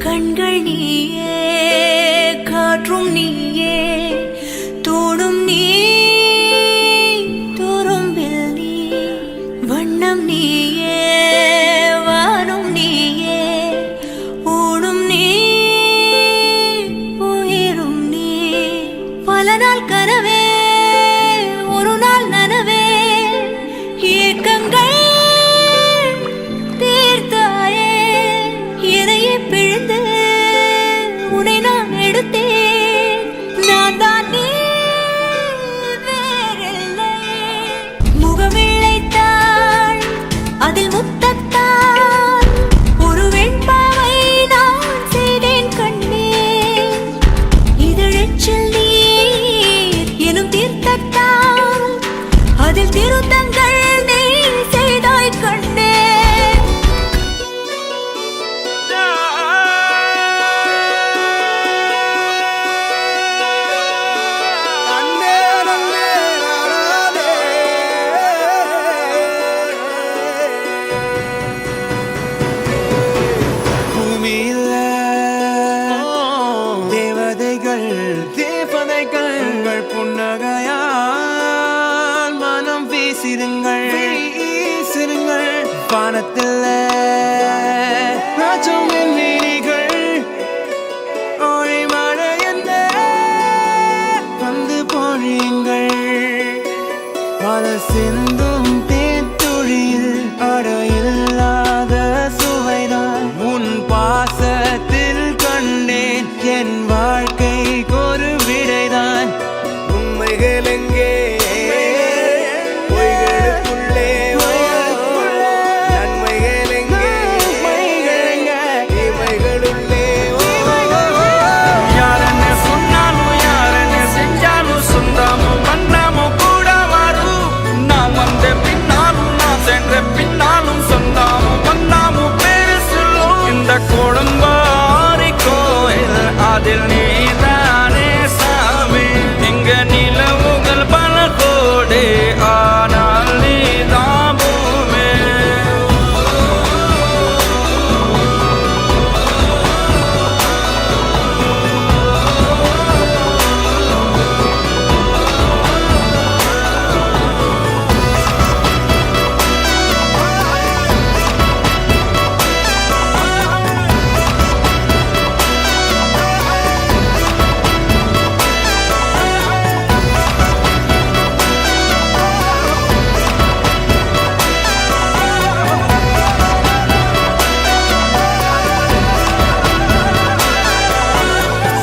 கண்கள் நீயே, காற்றும் நீயே, தோடும் நீ, துரும்பில் நீ, வண்ணம் நீயே, வானும் நீயே, ஊடும் நீ, உயிரும் நீ. பல நாள் கனவே, ஒரு நாள் நனவே, ஏக்கங்கள் தீர்த்தாயே, இறையை பிழிந்து உன்னை நான் எடுத்தேன். நான் தான் நீ, வேறில்லை. முகமிழைத்தாள், அதில் முத்தத்தால் ஒரு வெண்பாவை நான் செய்தேன் கண்ணே. இதழச்சில் நீர் எனும் தீர்த்தத்தால் அதில் திருத்தங்கள் நீ செய்தாய் கண்ணே. தேவதைகள் புன்னகையால் மனம் வீசிருங்கள் வானத்தில் நீரிகள் ஒளி மழை என்ன வந்து பொழியுங்கள். பல சிந்தும் தேத்துழியில் அடையில்லாத சுவைதான் உன் பாசத்தில் கண்டேன். என் வாழ்க்கை ஒரு விடைதான். உண்மைகள் எங்கே பொய்களுக்குள்ளே, நன்மைகள் எங்கே தீமைகளுள்ளே. யாரன்னு சொன்னாலும் யாரன்னு செஞ்சாலும் சொந்தமும் வண்ணமும் கூட வரும். நான் வந்த பின்னாலும் நான் சென்ற பின்னாலும் சொந்தமும் வண்ணமும் பேரு சொல்லும். இந்த கொடும்பாரி கோயில் அதில் நீதானே சாமி. இங்க நிலவுகள் பல கோடி ஆனால் நீதான் பூமி.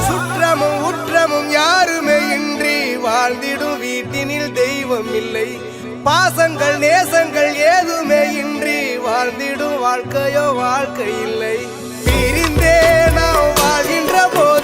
சுற்றமும் உற்றமும் யாருமே இன்றி வாழ்ந்திடும் வீட்டினில் தெய்வம் இல்லை. பாசங்கள் நேசங்கள் ஏதுமே இன்றி வாழ்ந்திடும் வாழ்க்கையோ வாழ்க்கை இல்லை. பிரிந்தே நாம் வாழ்கின்ற போது